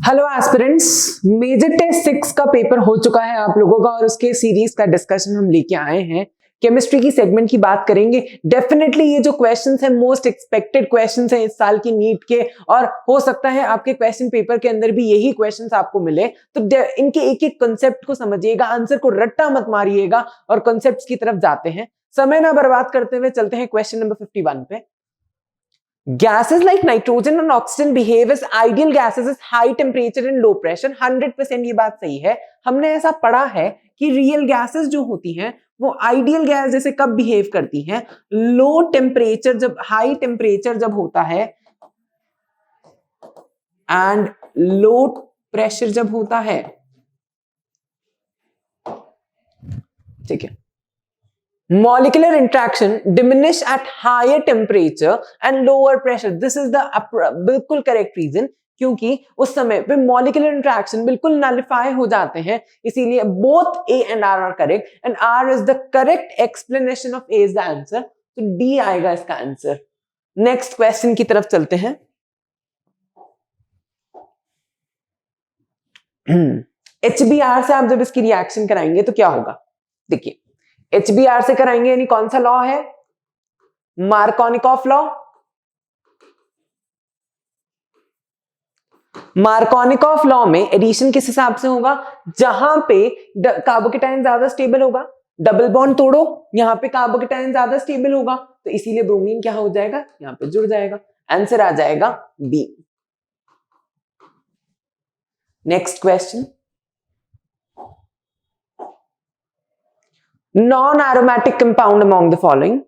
Hello aspirants, major test 6 का paper हो चुका है आप लोगों का और उसके सीरीज का डिस्कशन हम लेके आए हैं। केमिस्ट्री की सेगमेंट की बात करेंगे। डेफिनेटली ये जो क्वेश्चंस हैं मोस्ट एक्सपेक्टेड क्वेश्चंस हैं इस साल की नीट के, और हो सकता है आपके क्वेश्चन पेपर के अंदर भी यही क्वेश्चंस आपको मिले। तो इनके एक एक कॉन्सेप्ट को समझिएगा, आंसर को रट्टा मत मारिएगा और कॉन्सेप्ट्स की तरफ जाते हैं। समय ना बर्बाद करते हुए चलते हैं क्वेश्चन नंबर 51 पे। Gases like nitrogen and oxygen behave as ideal gases at high temperature and low pressure। 100% ये बात सही है। हमने ऐसा पढ़ा है कि रियल गैसेस जो होती हैं वो आइडियल गैस जैसे कब बिहेव करती हैं, लो टेम्परेचर जब, हाई टेम्परेचर जब होता है एंड लो प्रेशर जब होता है। ठीक है। Molecular interaction diminish at higher temperature and lower pressure। This is the बिल्कुल correct reason, क्योंकि उस समय पे molecular interaction बिल्कुल nullify हो जाते हैं, इसीलिए both A and R are correct and R is the correct explanation of A is the answer। तो D आएगा इसका आंसर। नेक्स्ट क्वेश्चन की तरफ चलते हैं। HBr से आप जब इसकी रिएक्शन कराएंगे तो क्या होगा, देखिए HBr से कराएंगे यानी कौन सा लॉ है, मार्कोनिकॉफ लॉ। मार्कोनिकॉफ लॉ में एडिशन किस हिसाब से होगा, जहां पे कार्बोकेटाइन ज्यादा स्टेबल होगा, डबल बॉन्ड तोड़ो, यहां पे कार्बोकेटाइन ज्यादा स्टेबल होगा तो इसीलिए ब्रोमीन क्या हो जाएगा, यहां पे जुड़ जाएगा। आंसर आ जाएगा B. Next question, non aromatic compound among the following.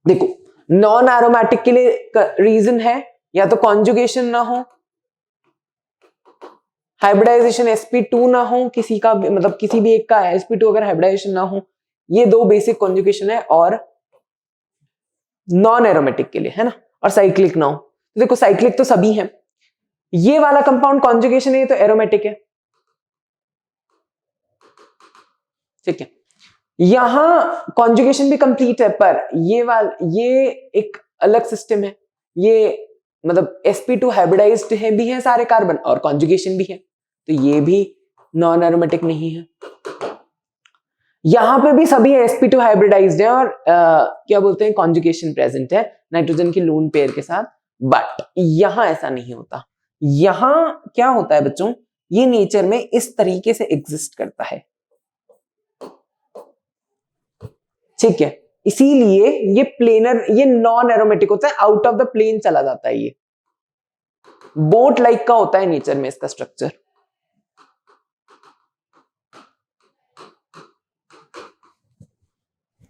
देखो नॉन एरोमेटिक के लिए रीजन है या तो कॉन्जुगेशन ना हो, हाइब्रिडाइजेशन sp2 ना हो, किसी का मतलब किसी भी एक का sp2 अगर हाइब्रिडाइजेशन ना हो, ये दो बेसिक कॉन्जुगेशन है, और नॉन एरोमेटिक के लिए है ना, और साइक्लिक ना हो। तो देखो साइक्लिक तो सभी हैं, ये वाला कंपाउंड कॉन्जुगेशन है तो एरोमेटिक है। ठीक है, यहां कॉन्जुगेशन भी कंप्लीट है, पर ये एक अलग सिस्टम है, ये मतलब sp2 हाइब्रिडाइज्ड है भी है सारे कार्बन और कॉन्जुगेशन भी है, तो ये भी नॉन एरोमेटिक नहीं है। यहां पे भी सभी sp2 हाइब्रिडाइज्ड है और क्या बोलते हैं कॉन्जुगेशन प्रेजेंट है नाइट्रोजन की लोन पेयर के साथ, बट यहां ऐसा नहीं होता। यहां क्या होता है बच्चों, ये नेचर में इस तरीके से एग्जिस्ट करता है। ठीक है, इसीलिए ये प्लेनर, ये नॉन एरोमेटिक होता है, आउट ऑफ द प्लेन चला जाता है, ये बोट लाइक का होता है नेचर में इसका स्ट्रक्चर।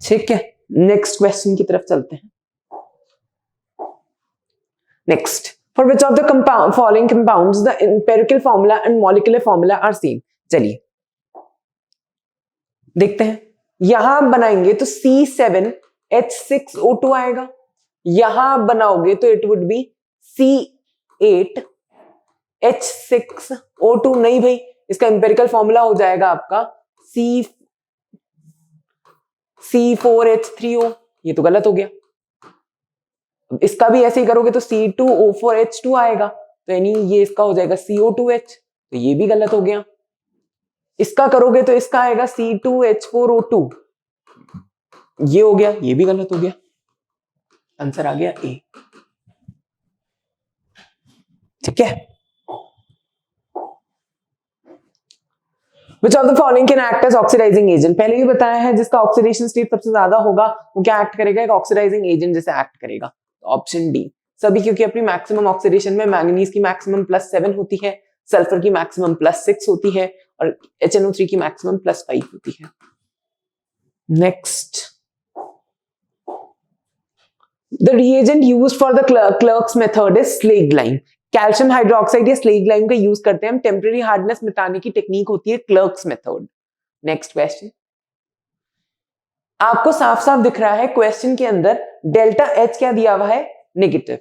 ठीक है, नेक्स्ट क्वेश्चन की तरफ चलते हैं। Next, for which of the following compounds the empirical formula and molecular formula are same. चलिए देखते हैं। यहां बनाएंगे तो C7H6O2 आएगा, यहां बनाओगे तो इट वुड बी C8H6O2। नहीं भाई, इसका एम्पिरिकल फॉर्मूला हो जाएगा आपका C4H3O। ये तो गलत हो गया। इसका भी ऐसे ही करोगे तो C2O4H2 आएगा, तो यानी ये इसका हो जाएगा CO2H, तो ये भी गलत हो गया। इसका करोगे तो इसका आएगा C2H4O2, ये हो गया, ये भी गलत हो गया। आंसर आ गया ए। ठीक है, Which of the following can act as oxidizing agent। पहले भी बताया है, जिसका ऑक्सीडेशन स्टेट सबसे ज्यादा होगा वो क्या एक्ट करेगा, एक ऑक्सीडाइजिंग एजेंट जैसे एक्ट करेगा। तो ऑप्शन डी सभी, क्योंकि अपनी मैक्सिमम ऑक्सीडेशन में मैंगनीज की मैक्सिमम +7 होती है, सल्फर की मैक्सिमम +6 होती है और HNO3 की मैक्सिमम +5 होती है। Next, the reagent used for the clerks method is slaked lime. Calcium hydroxide या स्लेग लाइम का यूज करते हैं हम, टेम्परेरी हार्डनेस मिटाने की टेक्निक होती है क्लर्क्स मेथड। नेक्स्ट क्वेश्चन, आपको साफ साफ दिख रहा है क्वेश्चन के अंदर डेल्टा H क्या दिया हुआ है, नेगेटिव।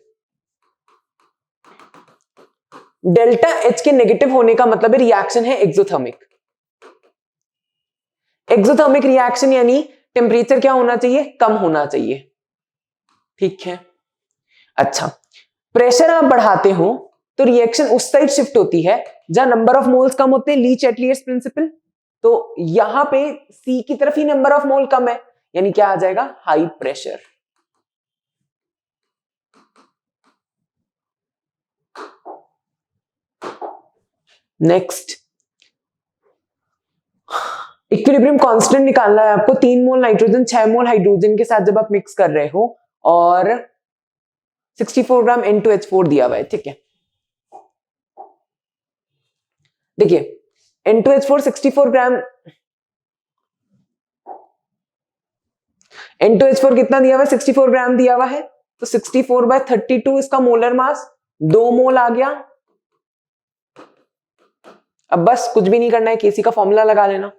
डेल्टा H के नेगेटिव होने का मतलब है रिएक्शन है एक्सोथर्मिक। एक्सोथर्मिक रिएक्शन यानी टेम्परेचर क्या होना चाहिए, कम होना चाहिए। ठीक है, अच्छा प्रेशर आप बढ़ाते हो तो रिएक्शन उस साइड शिफ्ट होती है जहां नंबर ऑफ मोल्स कम होते हैं, ली चैटलियर्स प्रिंसिपल। तो यहां पे सी की तरफ ही नंबर ऑफ मोल कम है, यानी क्या आ जाएगा, high pressure. Next, equilibrium constant निकालना है आपको। 3 मोल नाइट्रोजन 6 मोल हाइड्रोजन के साथ जब आप मिक्स कर रहे हो और 64 ग्राम N2H4 दिया हुआ है, ठीक है। देखिए N2H4 64 ग्राम, N2H4 कितना दिया हुआ है, 64 ग्राम दिया हुआ है, तो 64/32 इसका मोलर मास, 2 मोल आ गया। अब बस कुछ भी नहीं करना है, केसी का फॉर्मूला लगा लेना,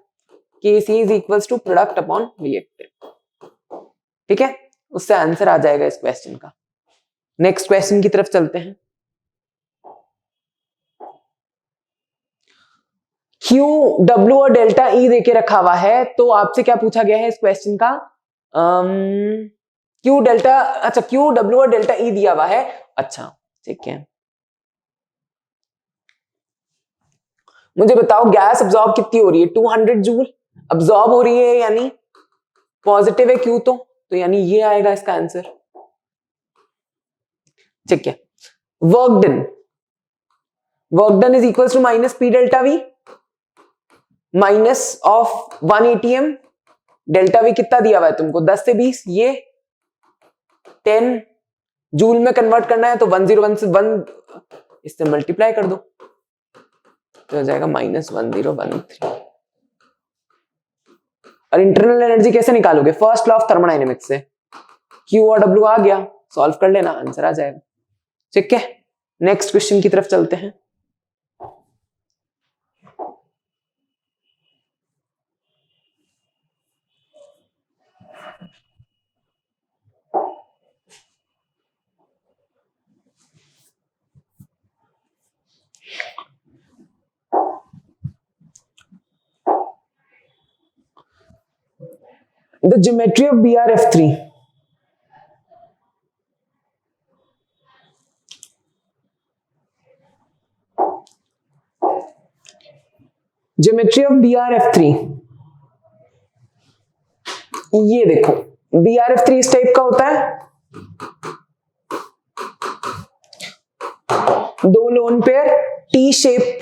Kc is equals to product upon reactant, ठीक है, उससे आंसर आ जाएगा इस क्वेश्चन का। नेक्स्ट क्वेश्चन की तरफ चलते हैं। Q, W और डेल्टा E देके रखा हुआ है, तो आपसे क्या पूछा गया है इस क्वेश्चन का, Q डेल्टा, अच्छा Q, W और डेल्टा E दिया हुआ है, अच्छा ठीक है। मुझे बताओ गैस अब्सॉर्ब कितनी हो रही है, 200 जूल अब्सॉर्ब हो रही है, यानी पॉजिटिव है Q, तो यानी ये आएगा इसका आंसर, ठीक है। Work done is equal to minus P delta V minus of 1 ATM, delta V कितना दिया हुआ है तुमको, 10 से 20, ये 10 जूल में कन्वर्ट करना है, तो 101 से 1 इससे मल्टीप्लाई कर दो, तो हो जाएगा -1013। और इंटरनल एनर्जी कैसे निकालोगे, फर्स्ट लॉ ऑफ थर्मोडायनेमिक्स से, Q और W आ गया, सॉल्व कर लेना, आंसर आ जाएगा, ठीक है। नेक्स्ट क्वेश्चन की तरफ चलते हैं। The geometry of BrF3. Geometry of BrF3, ये देखो BrF3 इस टाइप का होता है, 2 लोन पेयर, टी शेप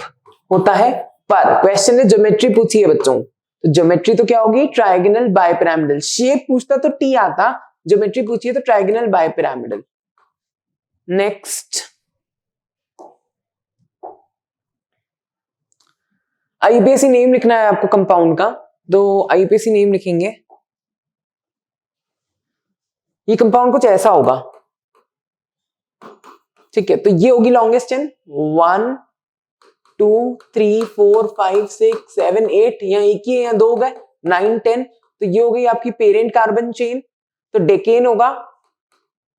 होता है, पर क्वेश्चन ने ज्योमेट्री पूछी है बच्चों, तो ज्योमेट्री तो क्या होगी, ट्रायगोनल बाइपिरामिडल। शेप पूछता तो टी आता, ज्योमेट्री पूछी है तो trigonal bipyramidal. Next, IUPAC name लिखना है आपको कंपाउंड का, तो आईपीएसी नेम लिखेंगे, ये कंपाउंड कुछ ऐसा होगा, ठीक है। तो ये होगी लॉन्गेस्ट चेन, 1 2 3 4 5 6 7 8, यहाँ एक ही है, यहाँ 2 गए, 9 10, तो ये हो गई आपकी पेरेंट कार्बन चेन, तो डेकेन होगा,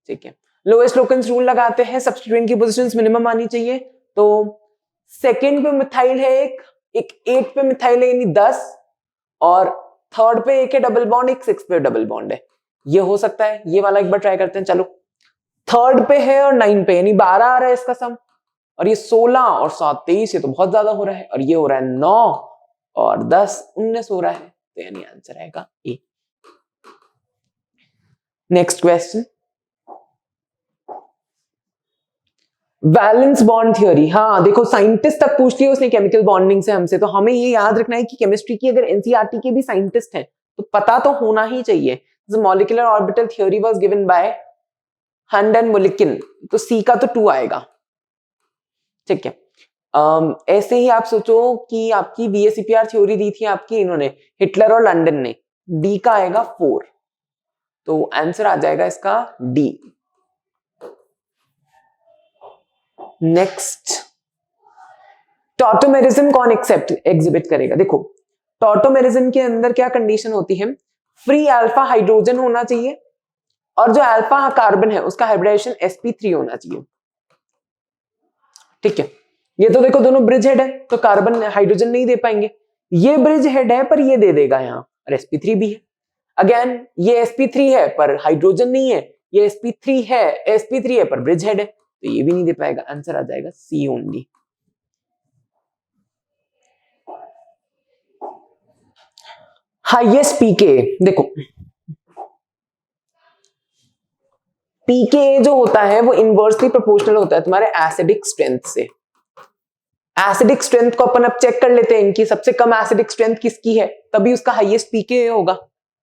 ठीक है। लोएस्ट लोकेंस रूल लगाते हैं, सब्स्टिट्यूएंट की पोजीशंस मिनिमम आनी चाहिए, तो सेकंड पे मिथाइल है एक 8 पे मिथाइल है यानी 10, और थर्ड पे एक है डबल बॉन्ड, एक 6 पे डबल बॉन्ड है, ये हो सकता है, ये वाला एक बार ट्राई करते हैं। चलो थर्ड पे है और 9 पे, यानी 12 आ रहा है इसका सम, और ये 16 और 7 23, ये तो बहुत ज्यादा हो रहा है, और ये हो रहा है 9 और 10 19 हो रहा है, तो यानी आंसर आएगा A. Next question, valence bond theory. हाँ देखो साइंटिस्ट तक पूछ लिया उसने केमिकल बॉन्डिंग से हमसे, तो हमें ये याद रखना है कि केमिस्ट्री की अगर एनसीईआरटी के भी साइंटिस्ट हैं तो पता तो होना ही चाहिए। Molecular orbital theory was given by Hund and Mulliken, तो सी का तो 2 आएगा, ठीक है। ऐसे ही आप सोचो कि आपकी वीएसईपीआर थ्योरी दी थी आपकी इन्होंने, हिटलर और लंदन ने, डी का आएगा 4, तो आंसर आ जाएगा इसका डी। नेक्स्ट, टॉटोमेरिज्म कौन एग्जिबिट करेगा। देखो टॉटोमेरिज्म के अंदर क्या कंडीशन होती है, फ्री अल्फा हाइड्रोजन होना चाहिए, और जो अल्फा कार्बन है उसका हाइब्रिडाइजेशन sp3 होना चाहिए, ठीक है। ये तो देखो दोनों ब्रिज हेड है, तो कार्बन हाइड्रोजन नहीं दे पाएंगे, ये ब्रिज हेड है पर ये दे देगा यहाँ, और sp3 भी है। अगेन ये sp3 है पर हाइड्रोजन नहीं है, ये sp3 है पर ब्रिज हेड है, तो ये भी नहीं दे पाएगा, आंसर आ जाएगा सी ओनली। हाईएस्ट पीके, देखो पीके जो होता है वो इनवर्सली प्रोपोर्शनल होता है तुम्हारे एसिडिक स्ट्रेंथ से। एसिडिक स्ट्रेंथ को अपन अब चेक कर लेते हैं, इनकी सबसे कम एसिडिक स्ट्रेंथ किसकी है, तभी उसका हाईएस्ट पीके होगा।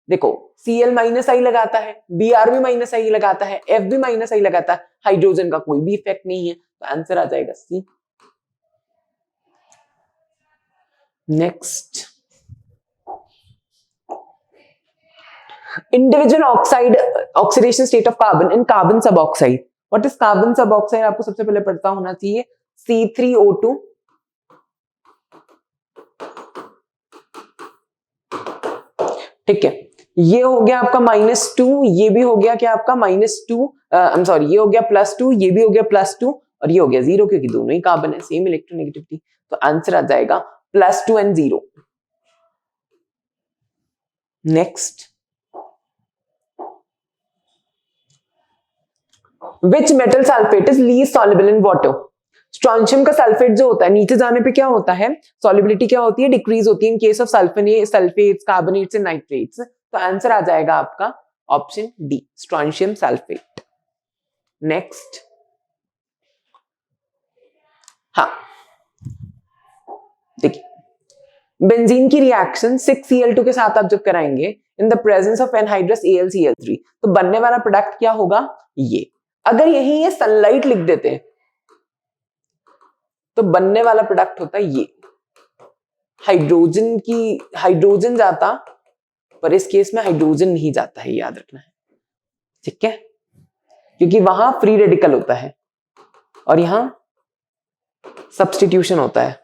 देखो Cl माइनस आई लगाता है, Br भी माइनस आई लगाता है, F भी माइनस आई लगाता है, हाइड्रोजन का कोई भी इफेक्ट नहीं है, तो आंसर आ जाएगा C. Next, individual oxide oxidation state of carbon in carbon sub oxide. What is carbon sub oxide, आपको सबसे पहले पता होना चाहिए C3O2 ठीक है, ये हो गया आपका -2, ये भी हो गया क्या आपका -2, आई एम सॉरी, ये हो गया +2, ये भी हो गया +2 और ये हो गया 0, क्योंकि दोनों ही कार्बन है, सेम इलेक्ट्रोनेगेटिविटी, तो आंसर आ जाएगा +2 and 0। Next, which metal sulphate is least soluble in water. Strontium का सल्फेट जो होता है नीचे जाने पे क्या होता है, सॉल्युबिलिटी क्या होती है, डिक्रीज होती है in case of sulphates, carbonates and nitrates, तो आंसर आ जाएगा आपका option D, strontium sulphate. Next, हाँ देखिए, बेंजीन की रिएक्शन 6Cl2 के साथ आप जब कराएंगे in the presence of anhydrous AlCl3, तो बनने वाला प्रोडक्ट क्या होगा, ये। अगर यही ये सनलाइट लिख देते हैं तो बनने वाला प्रोडक्ट होता है ये, हाइड्रोजन जाता, पर इस केस में हाइड्रोजन नहीं जाता है, याद रखना है, ठीक है, क्योंकि वहां फ्री रेडिकल होता है और यहां सब्स्टिट्यूशन होता है,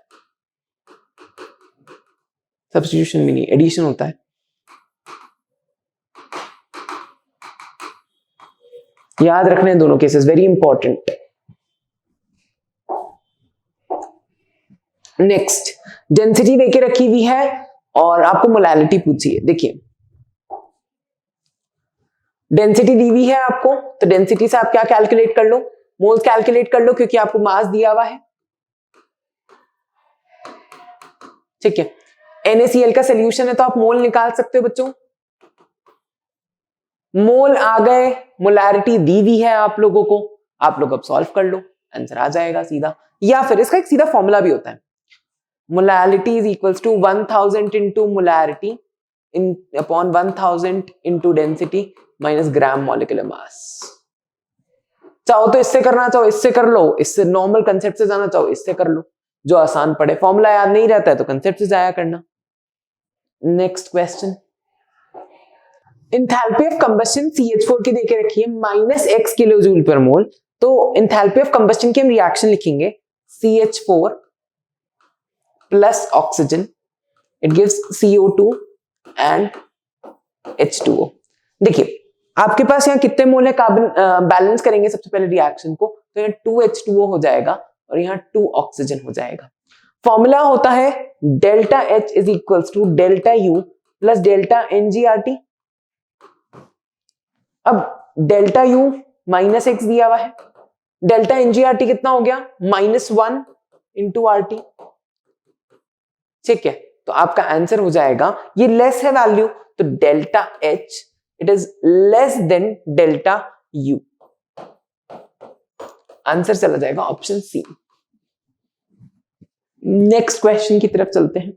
सब्स्टिट्यूशन भी नहीं, एडिशन होता है। याद रखने हैं दोनों cases, very important. Next, density देके रखी हुई है और आपको मोलैलिटी पूछी है। देखिए डेंसिटी दी हुई है आपको, तो डेंसिटी से आप क्या कैलकुलेट कर लो, मोल्स कैलकुलेट कर लो, क्योंकि आपको मास दिया हुआ है, ठीक है। NaCl का सोल्यूशन है तो आप मोल निकाल सकते हो बच्चों, मोल आ गए, मोलैरिटी दी हुई है आप लोगों को, आप लोग अब सॉल्व कर लो, आंसर आ जाएगा सीधा। या फिर इसका एक सीधा फॉर्मूला भी होता है, molarity is equals to 1000 into molarity in upon 1000 into density minus gram molecular mass. चाहो तो इससे करना, चाहो इससे कर लो, इससे नॉर्मल कंसेप्ट से जाना चाहो इससे कर लो, जो आसान पड़े। फॉर्मूला याद नहीं रहता है तो कंसेप्ट से जाया करना। Next question, enthalpy of combustion CH4 की देके रखी है -x किलो जूल पर मोल, तो इंथैल्पी ऑफ कंबस्शन की हम रिएक्शन लिखेंगे CH4 plus oxygen, it gives CO2 and H2O। देखिए आपके पास यहाँ कितने मोल है कार्बन, बैलेंस करेंगे सबसे पहले रिएक्शन को, तो यहाँ 2H2O हो जाएगा और यहाँ 2 ऑक्सीजन हो जाएगा। फॉर्मूला होता है delta H is equals to delta U plus delta NgRT। अब डेल्टा U -x दिया हुआ है, डेल्टा NgRT कितना हो गया, -1 इंटू RT, ठीक है। तो आपका आंसर हो जाएगा, ये लेस है वैल्यू, तो delta H it is less than delta U, answer चला जाएगा ऑप्शन सी। नेक्स्ट क्वेश्चन की तरफ चलते हैं।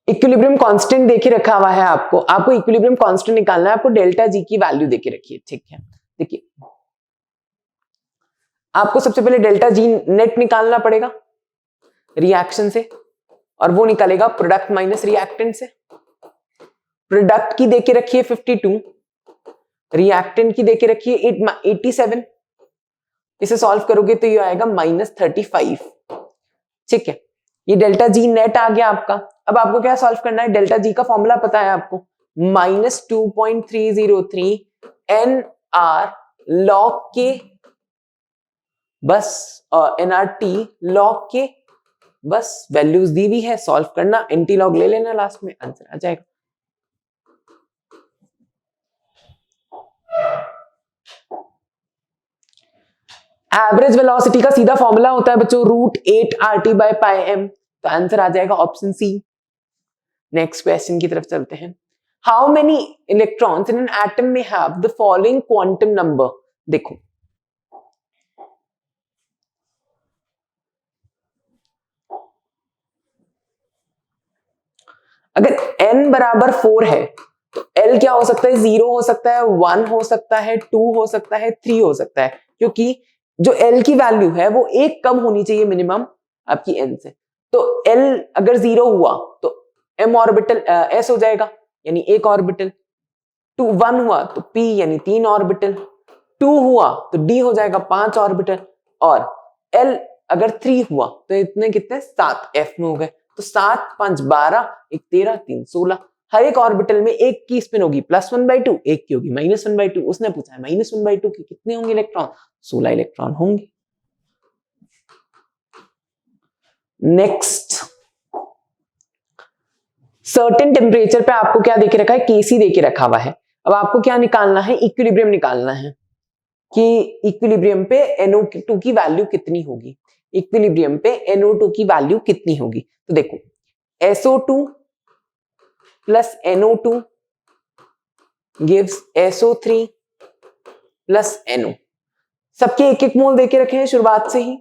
इक्विलिब्रियम कांस्टेंट देके रखा हुआ है आपको इक्विलिब्रियम कांस्टेंट निकालना है, आपको डेल्टा जी की वैल्यू देके रखी है, ठीक है। देखिए आपको सबसे पहले डेल्टा जी नेट निकालना पड़ेगा रिएक्शन से, और वो निकलेगा प्रोडक्ट माइनस रिएक्टेंट से। प्रोडक्ट की देके रखी है 52, रिएक्टेंट की देके रखी है 87, इसे सॉल्व करोगे तो ये आएगा -35, ठीक है। ये डेल्टा जी नेट आ गया आपका। अब आपको क्या सॉल्व करना है, डेल्टा जी का फॉर्मूला पता है आपको, -2.303 NR log के, बस NRT log के, बस वैल्यूज दी हुई है, सॉल्व करना, एंटी लॉग ले लेना लास्ट में, आंसर आ जाएगा। एवरेज वेलोसिटी का सीधा फॉर्मूला होता है बच्चों √8 RT/πm, तो आंसर आ जाएगा ऑप्शन सी। नेक्स्ट क्वेश्चन की तरफ चलते हैं। How many electrons in an atom में have the following quantum number. देखो अगर n बराबर 4 है तो l क्या हो सकता है, 0 हो सकता है, 1 हो सकता है, 2 हो सकता है, 3 हो सकता है, क्योंकि जो l की वैल्यू है वो एक कम होनी चाहिए मिनिमम आपकी n से। तो l अगर 0 हुआ तो m ऑर्बिटल s हो जाएगा यानी एक ऑर्बिटल, 1 हुआ तो p यानी 3 ऑर्बिटल, 2 हुआ तो d हो जाएगा 5 ऑर्बिटल, और l अगर 3 हुआ तो इतने कितने 7 f में हो गए। तो 7 5 12 1 13 3 16, हर एक ऑर्बिटल में एक की स्पिन होगी +1/2, एक की होगी -1/2। उसने पूछा है -1/2 की कितने होंगे इलेक्ट्रॉन, 16 इलेक्ट्रॉन होंगे। नेक्स्ट, सर्टेन टेम्परेचर पे आपको क्या देके रखा है, केसी देके रखा हुआ है। अब आपको क्या निकालना है, इक्विलिब्रियम निकालना है कि इक्विलिब्रियम पे NO2 की वैल्यू कितनी होगी। इक्विलिब्रियम पे NO2 की वैल्यू कितनी होगी, तो देखो SO2 plus NO2 gives SO3 plus NO। सबके एक एक मोल देके रखे हैं शुरुआत से ही।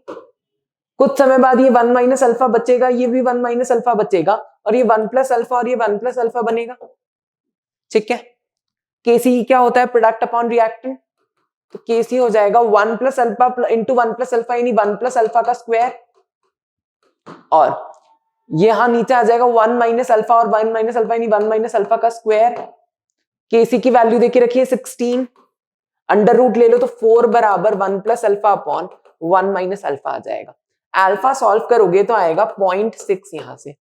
कुछ समय बाद ये 1 माइनस अल्फा बचेगा, ये भी 1 माइनस अल्फा बचेगा, और ये 1 प्लस अल्फा और ये 1 प्लस अल्फा बनेगा। ठीक है, केसी क्या होता है, प्रोडक्ट अपॉन रिएक्टेंट, तो केसी हो जाएगा 1 plus alpha into 1 plus alpha यानी 1 प्लस अल्फा का स्क्वायर, और यहां नीचे आ जाएगा 1 माइनस अल्फा और 1 माइनस अल्फा यानी 1 माइनस अल्फा का स्क्वायर। केसी की वैल्यू देखिए रखिए 16, अंडर रूट ले लो तो 4 बराबर 1 plus alpha upon 1 minus alpha आ जाएगा। अल्फा सॉल्व करोगे तो आएगा 0.6 यहां से।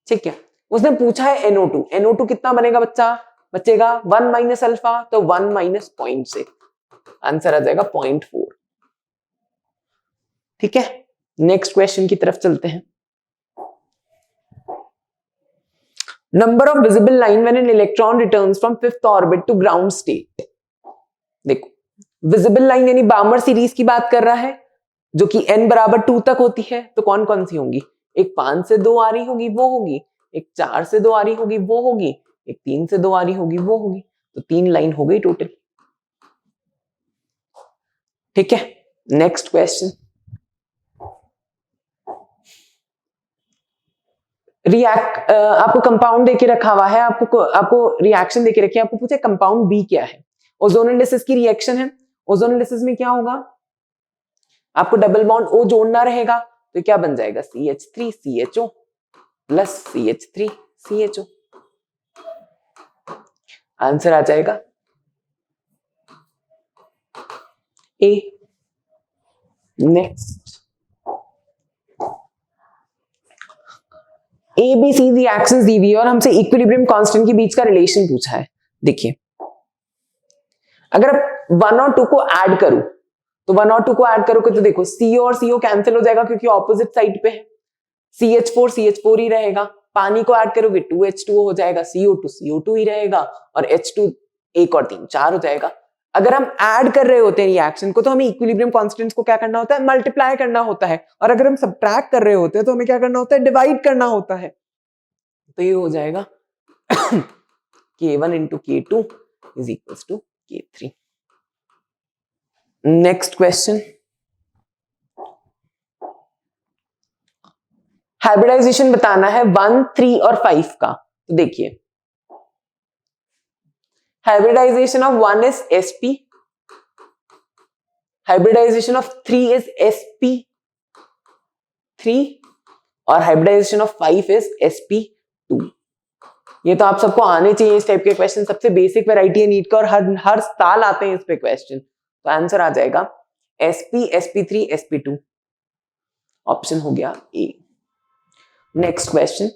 ठीक है, उसने पूछा है NO2, NO2 कितना बनेगा बच्चा, बचेगा 1 माइनस अल्फा, तो 1 माइनस 0.6, आंसर आ जाएगा 0.4। ठीक है, नेक्स्ट क्वेश्चन की तरफ चलते हैं। Number of visible line when an electron returns from 5th orbit to ground state. देखो विजिबल लाइन यानी बामर सीरीज की बात कर रहा है, जो कि n बराबर 2 तक होती है, तो कौन कौन सी होंगी, एक 5 से 2 आ रही होगी वो होगी, एक 4 से 2 आ रही होगी वो होगी, एक 3 से 2 आ रही होगी वो होगी, तो 3 लाइन हो गई टोटल। ठीक है, नेक्स्ट क्वेश्चन। आपको कंपाउंड देके रखा हुआ है, आपको रिएक्शन देके रखी है, आपको पूछे कंपाउंड बी क्या है, ओजोनोलिसिस की रिएक्शन है। ओजोनोलिसिस में क्या होगा, आपको डबल बॉन्ड O जोड़ना रहेगा, तो क्या बन जाएगा CH3CHO प्लस CH3CHO, आंसर आ जाएगा A। नेक्स्ट, ABC रिएक्शंस दी हुई है और हमसे इक्विलिब्रियम कांस्टेंट के बीच का रिलेशन पूछा है। देखिए अगर 1 और 2 को ऐड करूं तो 1 और 2 को ऐड करोगे तो देखो CO और CO कैंसिल हो जाएगा क्योंकि ऑपोजिट साइड पे है, CH4 ही रहेगा। पानी को ऐड करोगे 2H2O हो जाएगा, CO2 ही रहेगा, और H2 1 और 3 4 हो जाएगा। अगर हम ऐड कर रहे होते हैं रिएक्शन को तो हमें इक्विलिब्रियम कांस्टेंट्स को क्या करना होता है, मल्टीप्लाई करना होता है, और अगर हम सब्ट्रैक्ट कर रहे होते हैं तो हमें क्या करना होता है, डिवाइड करना होता है। तो ये हो जाएगा K1 into K2 is equals to K3। Next question, hybridization बताना है 1, 3 और 5 का। तो देखिए hybridization of 1 is sp, hybridization of 3 is sp3, और हाइब्रिडाइजेशन ऑफ 5 is sp2। ये तो आप सबको आने चाहिए इस टाइप के क्वेश्चन, सबसे बेसिक वैरायटी है नीट का और हर साल आते हैं इस पे क्वेश्चन। तो आंसर आ जाएगा sp, sp3, sp2, ऑप्शन हो गया ए। नेक्स्ट क्वेश्चन,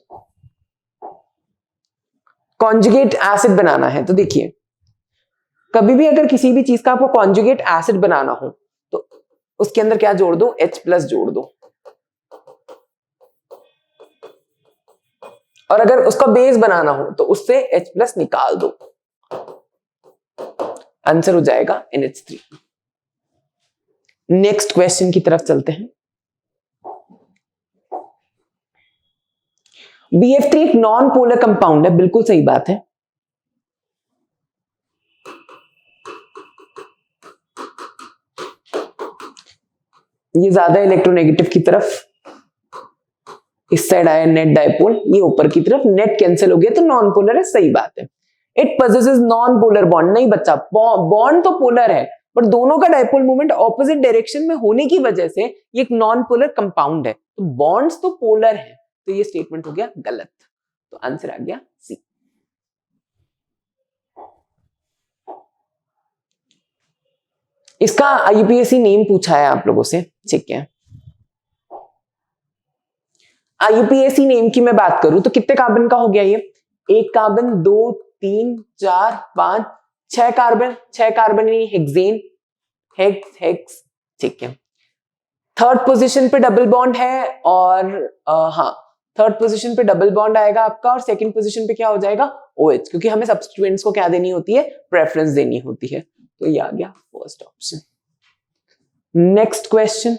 कॉन्जुगेट एसिड बनाना है। तो देखिए कभी भी अगर किसी भी चीज का आपको कॉन्जुगेट एसिड बनाना हो तो उसके अंदर क्या जोड़ दो, H+ जोड़ दो, और अगर उसका बेस बनाना हो तो उससे H+ निकाल दो, आंसर हो जाएगा NH3। नेक्स्ट क्वेश्चन की तरफ चलते हैं। BF3 एक नॉन पोलर कंपाउंड है, बिल्कुल सही बात है। ये ज्यादा इलेक्ट्रोनेगेटिव की तरफ, इस साइड आया नेट डायपोल, ये ऊपर की तरफ नेट कैंसिल हो गया तो नॉन पोलर है, सही बात है। It possesses non polar bond, नहीं बच्चा, बॉन्ड तो पोलर है पर दोनों का डायपोल मूवमेंट ऑपोजिट डायरेक्शन में होने की वजह से ये एक नॉन पोलर कंपाउंड है, तो बॉन्ड्स तो पोलर है, तो ये स्टेटमेंट हो गया गलत, तो आंसर आ गया सी। इसका IUPAC नेम पूछा है आप लोगों से, ठीक है। IUPAC नेम की मैं बात करूं तो कितने कार्बन का हो गया ये? 1 कार्बन, 2, 3, 4, 5, 6 कार्बन, 6 कार्बन यानी हेक्सेन, हेक्स, ठीक है। थर्ड पोजीशन पे डबल बॉन्ड है और हाँ, थर्ड पोजीशन पे डबल बॉन्ड आएगा आपका, और सेकंड पोजीशन पे क्या हो जाएगा? OH, क्योंकि हमें सब्स्टिट्यूएंट्स को क्या देनी होती है? प्रेफरेंस देनी होती है, तो ये आ गया first option. Next question,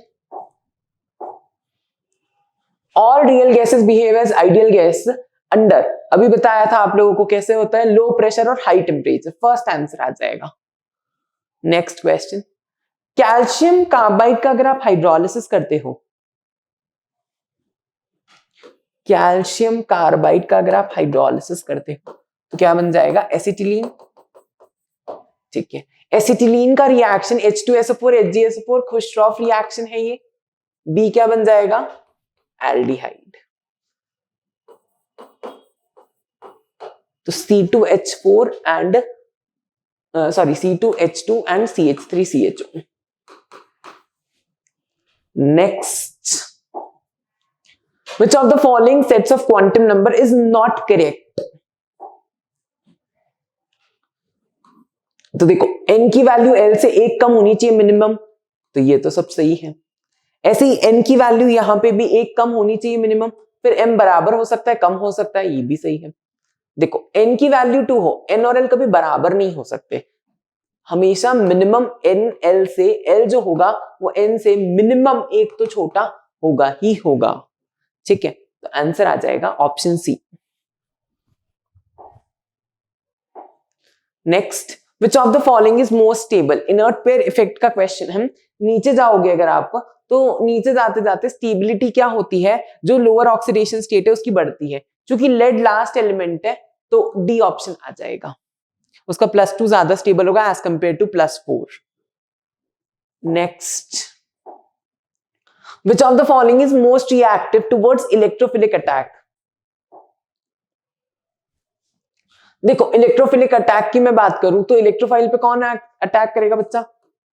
all real gases behave as ideal gas under, अभी बताया था आप लोगों को कैसे होता है, लो प्रेशर और हाई टेम्परेचर, फर्स्ट आंसर आ जाएगा। नेक्स्ट क्वेश्चन, कैल्शियम कार्बाइड का अगर आप हाइड्रोलिसिस करते हो, कैल्शियम कार्बाइड का अगर आप हाइड्रोलिसिस करते हो तो क्या बन जाएगा? एसिटिलीन, ठीक है। एसिटिलीन का रिएक्शन H2SO4 HgSO4 खुशरॉफ रिएक्शन है ये, बी क्या बन जाएगा? एल्डिहाइड, तो C2H4 and C2H2 and CH3CHO। Next, which of the following sets of quantum number is not correct? तो देखो, n की वैल्यू l से 1 कम होनी चाहिए मिनिमम, तो ये तो सब सही है। ऐसे ही n की वैल्यू यहां पे भी 1 कम होनी चाहिए मिनिमम, फिर m बराबर हो सकता है, कम हो सकता है, ये भी सही है। देखो, n की वैल्यू 2 हो, n और l कभी बराबर नहीं हो सकते, हमेशा मिनिमम n l से, l जो होगा वो n से मिनिमम 1 तो छोटा होगा ही होगा, ठीक है। तो आंसर आ जाएगा option C. Next, which of the following is most stable? Inert pair effect का क्वेश्चन है। नीचे जाओगे अगर आप, तो नीचे जाते जाते स्टेबिलिटी क्या होती है, जो लोअर ऑक्सीडेशन स्टेट है उसकी बढ़ती है। क्योंकि लेड लास्ट एलिमेंट है तो डी ऑप्शन आ जाएगा, उसका +2 ज्यादा स्टेबल होगा as compare to +4। Next, which of the following is most reactive towards electrophilic attack? देखो, इलेक्ट्रोफिलिक अटैक की मैं बात करूं तो इलेक्ट्रोफाइल पे कौन अटैक करेगा बच्चा?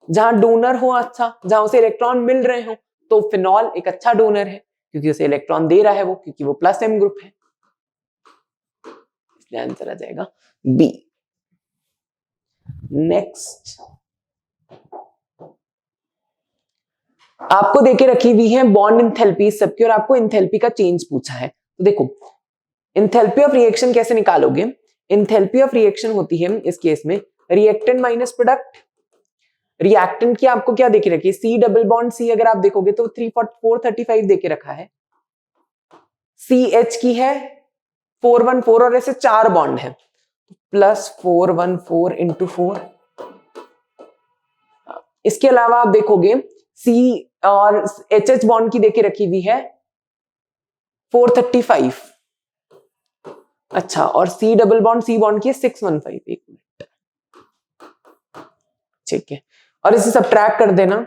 जहां डोनर हो, अच्छा, जहां उसे इलेक्ट्रॉन मिल रहे हो, तो फिनॉल एक अच्छा डोनर है क्योंकि उसे इलेक्ट्रॉन दे रहा है वो, क्योंकि वो +m ग्रुप है, इसलिए आंसर आ जाएगा बी। नेक्स्ट, आपको देके रखी हुई है बॉन्ड इंथैल्पी सबकी, और आपको इंथैल्पी का चेंज पूछा है। तो देखो, इंथैल्पी ऑफ रिएक्शन कैसे निकालोगे? इंथैल्पी ऑफ रिएक्शन होती है इस केस में रिएक्टेंट माइनस प्रोडक्ट। रिएक्टेंट की आपको क्या देके रखी है? C डबल बॉन्ड C, अगर आप देखोगे तो 435 देके रखा है। CH की है 414 और ऐसे 4 बॉन्ड है, +414 × 4। इसके अलावा आप देखोगे C और HH बॉन्ड की देके रखी हुई है 435, अच्छा, और C double bond C bond की है 615। एक मिनट, ठीक है, और इसे सब्ट्रैक्ट कर देना।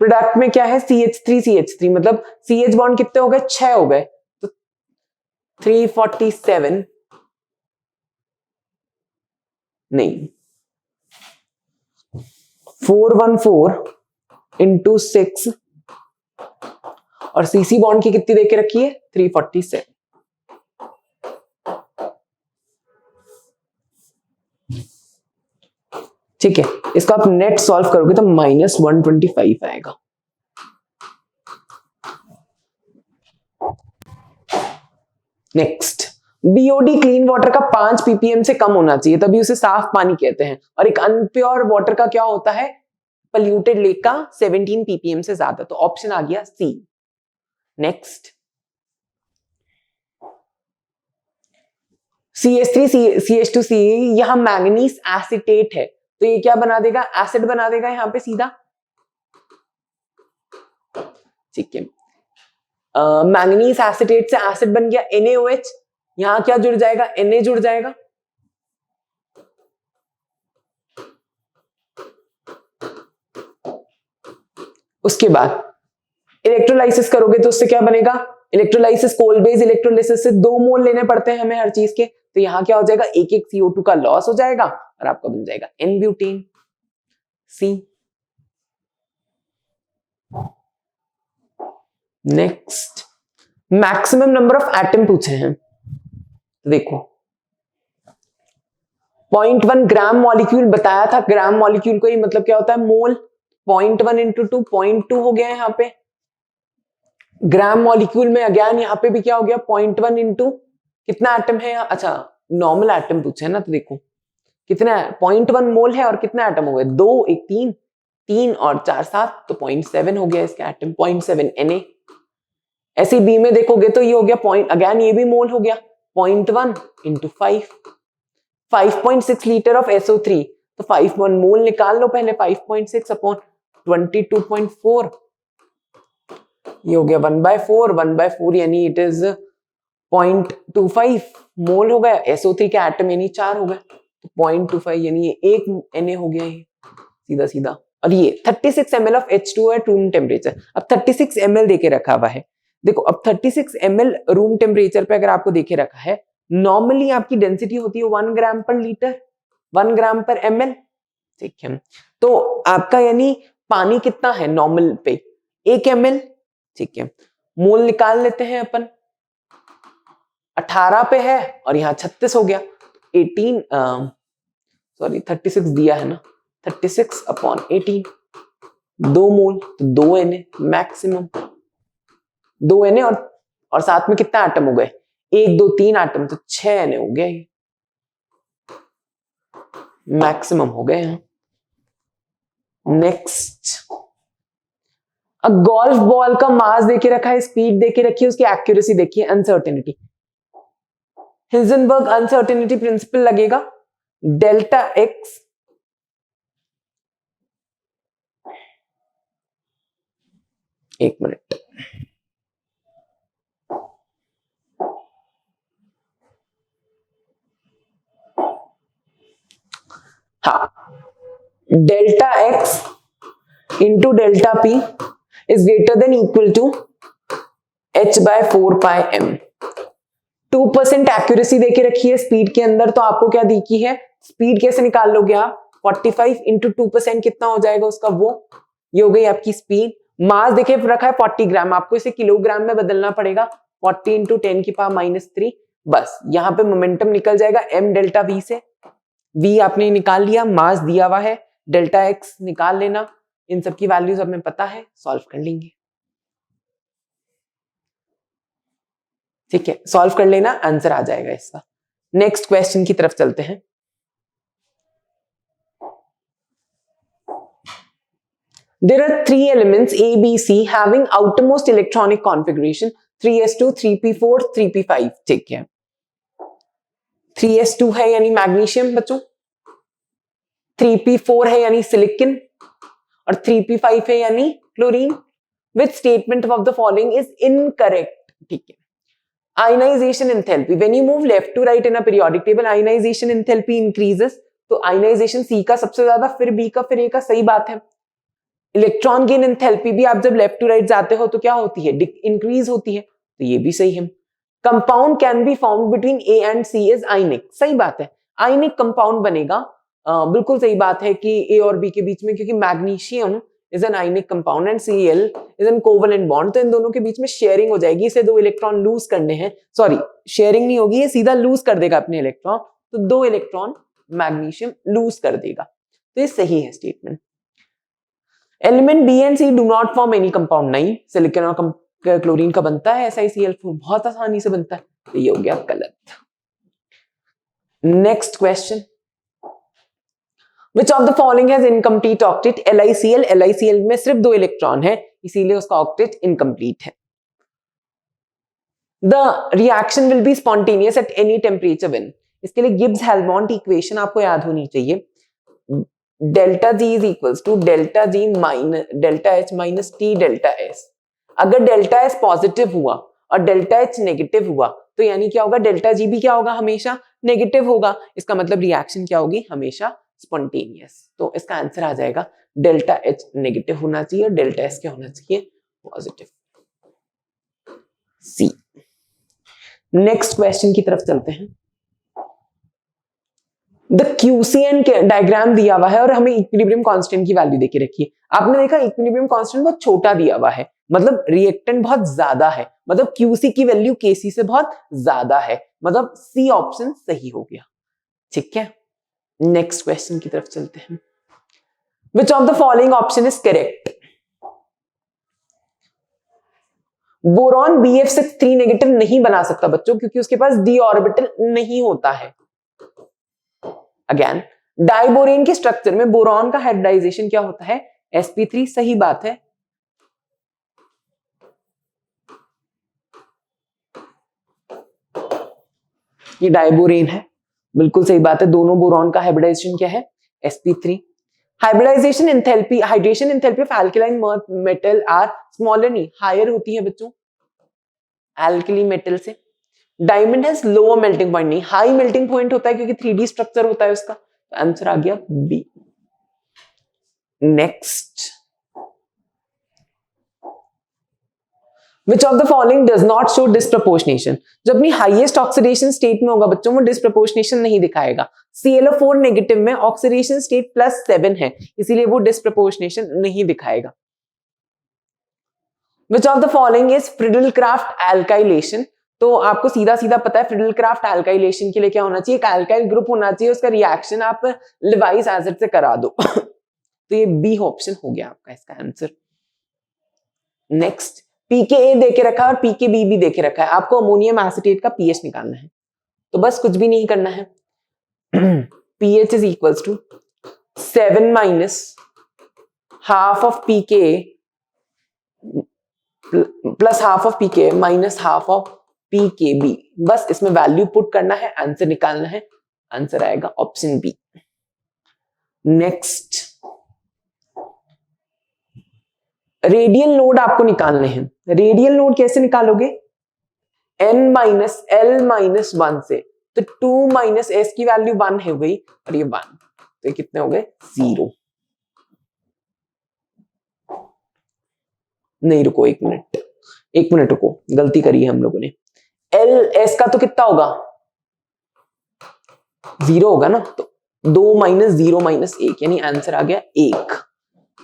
प्रोडक्ट में क्या है? CH3 मतलब CH बॉन्ड कितने हो गए? 6 हो गए, तो 347 नहीं, 414 × 6, और CC बॉन्ड की कितनी देके रखी है? 347। ठीक है, इसको आप नेट सॉल्व करोगे तो -125 आएगा। नेक्स्ट, BOD क्लीन वाटर का 5 ppm से कम होना चाहिए, तभी उसे साफ पानी कहते हैं, और एक अनप्योर वाटर का क्या होता है? polluted लेक का 17 ppm से ज्यादा, तो ऑप्शन आ गया सी। नेक्स्ट CH3CH2CA, यहां मैंगनीज एसिटेट है, तो ये क्या बना देगा, एसिड बना देगा यहां पे सीधा। ठीक है, मैंगनीज एसिटेट से एसिड बन गया NaOH, यहां क्या जुड़ जाएगा, Na जुड़ जाएगा। उसके बाद इलेक्ट्रोलाइसिस करोगे तो उससे क्या बनेगा, इलेक्ट्रोलाइसिस कोल बेस इलेक्ट्रोलाइसिस से 2 मोल लेने पड़ते हैं हमें हर चीज के, तो यहां क्या हो जाएगा, एक एक CO2 का लॉस हो जाएगा और आपका बन जाएगा N-ब्यूटेन C। Next maximum number of atom पूछे हैं, देखो 0.1 ग्राम मॉलिक्यूल बताया था, ग्राम मॉलिक्यूल को ही मतलब क्या होता है, मोल। 0.1 इंटू 2 0.2 हो गया है यहाँ पे ग्राम मॉलिक्यूल में। अगेन यहाँ पे भी क्या हो गया, 0.1 इंटू कितना एटम है, अच्छा नॉर्मल एटम पूछे है ना, तो देखो कितना है, 0.1 मोल है और कितना एटम हो गए, 2 1 3 3 और 4 7, तो 0.7 हो गया इसका एटम, 0.7 Na। ऐसे बी में देखोगे तो ये हो गया पॉइंट, अगेन ये भी मोल हो गया, 0.1 इंटू 5.6 लीटर ऑफ SO3, तो 5 मोल निकाल लो पहले, 5.6 अपॉन 22.4, ये हो गया 1/4 यानी इट इज 0.25 मोल हो गया। SO3 के एटम यानी 4 हो गए, तो 0.25 यानी ये 1 Na हो गया ये सीधा सीधा। और ये 36 ml of H2O at room temperature. अब 36 ml देके रखा हुआ है, देखो अब 36 ml रूम टेम्परेचर पे अगर आपको देखे रखा है, नॉर्मली आपकी डेंसिटी होती है 1 ग्राम पर लीटर, 1 ग्राम पर ml। ठीक है, तो आपका यानी पानी कितना है नॉर्मल पे, 1 ml। ठीक है, मोल निकाल लेते हैं अपन, 18 पे है और यहाँ 36 हो गया, 36 दिया है ना, 36 अपॉन 18, 2 मोल, तो 2 Na मैक्सिमम, 2 Na और साथ में कितना एटम हो गए, 1 2 3 एटम, तो 6 Na हो गए, मैक्सिमम हो गए हैं। नेक्स्ट, गोल्फ बॉल का मास देके रखा है, स्पीड देके रखी है, उसकी एक्यूरेसी देखिए, अनसर्टेनिटी, हिल्जनबर्ग अनसर्टेनिटी प्रिंसिपल लगेगा, डेल्टा एक्स एक मिनट, हाँ, delta x into delta p is greater than equal to h/4πm। 2% accuracy देके रखी है स्पीड के अंदर, तो आपको क्या दी की है, स्पीड कैसे निकाल लोगे आप, 45 इंटू 2% कितना हो जाएगा उसका, वो ये हो गई आपकी स्पीड। मास देखे रखा है 40 ग्राम, आपको इसे किलोग्राम में बदलना पड़ेगा, 40 इंटू 10 की पावर -3, बस यहाँ पे मोमेंटम निकल जाएगा m डेल्टा v से, v आपने निकाल लिया, मास दिया हुआ है, डेल्टा x निकाल लेना, इन सब की वैल्यूज हमें पता है, सॉल्व कर लेंगे। ठीक है, सॉल्व कर लेना, आंसर आ जाएगा इसका। नेक्स्ट क्वेश्चन की तरफ चलते हैं। There are 3 elements A, B, C having outermost electronic configuration 3s2, 3p4, 3p5। ठीक है, 3s2 है यानी मैग्नीशियम बच्चों, 3p4 है यानी सिलिकॉन और 3p5 है यानी chlorine. Which statement of the following is incorrect? ठीक है, ionization enthalpy, when you move left to right in a periodic table ionization enthalpy increases, तो आयनाइजेशन सी का सबसे ज्यादा, फिर बी का, फिर ए का, सही बात है। इलेक्ट्रॉन गेन एंथैल्पी भी आप जब लेफ्ट टू राइट जाते हो तो क्या होती है, इंक्रीज होती है, तो ये भी सही है। Compound can be found between A and C is ionic, सही बात है, आयनिक कंपाउंड बनेगा, बिल्कुल सही बात है कि ए और बी के बीच में, क्योंकि magnesium is an ionic compound and Cl is an covalent bond, तो इन दोनों के बीच में शेयरिंग हो जाएगी, इसे 2 इलेक्ट्रॉन लूज करने हैं, सॉरी शेयरिंग नहीं होगी, ये सीधा लूज कर देगा अपने इलेक्ट्रॉन, तो 2 इलेक्ट्रॉन मैग्नीशियम लूज कर देगा, तो ये सही है statement. Element B and C do not form any compound, नहीं, सिलिकॉन और क्लोरीन का बनता है SiCl4, बहुत आसानी से बनता है, तो ये हो गया गलत। Next question, which of the following has incomplete octet? LiCl, LiCl में सिर्फ 2 इलेक्ट्रॉन है, इसीलिए उसका ऑक्टेट इनकम्प्लीट है। The reaction will be spontaneous at any temperature when? इसके लिए गिब्स हेल्मोंट इक्वेशन आपको याद होनी चाहिए। Delta G is equals to delta G minus delta H minus T delta S. अगर डेल्टा एस पॉजिटिव हुआ और डेल्टा एच नेगेटिव हुआ तो यानी क्या होगा? डेल्टा जी भी क्या होगा? हमेशा नेगेटिव होगा। इसका मतलब रिएक्शन क्या होगी? हमेशा स्पॉन्टेनियस। तो इसका आंसर आ जाएगा डेल्टा एच नेगेटिव होना चाहिए और डेल्टा एस क्या होना चाहिए? पॉजिटिव। सी। नेक्स्ट क्वेश्चन की तरफ चलते हैं। द क्यूसीएन डायग्राम दिया हुआ है और हमें इक्विलिब्रियम कांस्टेंट की वैल्यू देके रखी है। आपने देखा इक्विलिब्रियम कांस्टेंट बहुत छोटा दिया हुआ है, मतलब रिएक्टेंट बहुत ज्यादा है, मतलब क्यूसी की वैल्यू केसी से बहुत ज्यादा है, मतलब सी ऑप्शन सही हो गया। ठीक है, नेक्स्ट क्वेश्चन की तरफ चलते हैं। विच of the following option is correct? Boron BF6 negative नहीं बना सकता बच्चों, क्योंकि उसके पास d ऑर्बिटल नहीं होता है। अगेन, डाइबोरेन के स्ट्रक्चर में बोरॉन का हाइब्रिडाइजेशन क्या होता है? sp3। सही बात है। ये डाइबोरेन है, बिल्कुल सही बात है। दोनों बोरॉन का हाइब्रिडाइजेशन क्या है? sp3। Hybridization enthalpy, hydration enthalpy of alkaline metal are smaller, नहीं हायर होती है बच्चों एल्कली मेटल से। Diamond has lower melting point, नहीं हाई मेल्टिंग पॉइंट होता है क्योंकि 3D स्ट्रक्चर होता है उसका। आंसर आ गया B. Next, which of the following does not show disproportionation? जो अपनी हाईएस्ट ऑक्सीडेशन स्टेट में होगा बच्चों, वो डिस्प्रपोर्शनेशन नहीं दिखाएगा। ClO4 नेगेटिव में ऑक्सीडेशन स्टेट +7 है, इसीलिए वो डिस्प्रपोर्शनेशन नहीं दिखाएगा। विच of the following is Friedel-craft alkylation? तो आपको सीधा सीधा पता है फ्रिडल-क्राफ्ट एल्काइलेशन के लिए क्या होना चाहिए? एक एल्काइल ग्रुप होना चाहिए, उसका रिएक्शन आप लिवाइस एसिड से करा दो। तो ये बी ऑप्शन हो गया आपका इसका आंसर। नेक्स्ट, pKa देके रखा है और pKb भी देके रखा है, आपको अमोनियम एसिटेट का pH निकालना है। तो बस कुछ भी नहीं करना है। pH is equals to 7 minus half of pKa plus half of pKa minus half of pKb। बस इसमें वैल्यू पुट करना है, आंसर निकालना है। आंसर आएगा option B. Next, radial node आपको निकालने हैं। रेडियल नोड कैसे निकालोगे? n माइनस l माइनस 1 से। तो 2 माइनस s की वैल्यू 1 है गई और ये 1, तो ये कितने हो गए? 0। नहीं रुको, एक मिनट रुको, गलती करी है हम लोगों ने। l s का तो कितना होगा? 0 होगा ना, तो 2 माइनस 0 माइनस 1, यानी आंसर आ गया 1।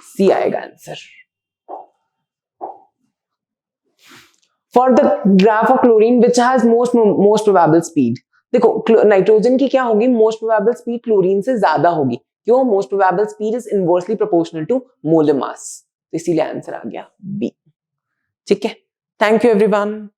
सी आएगा answer. For the graph of chlorine which has most probable speed? देखो नाइट्रोजन की क्या होगी? मोस्ट प्रोबेबल स्पीड क्लोरीन से ज्यादा होगी। क्यों? Most probable speed is inversely proportional to molar mass, तो इसीलिए आंसर आ गया बी। ठीक है, थैंक यू एवरीवन।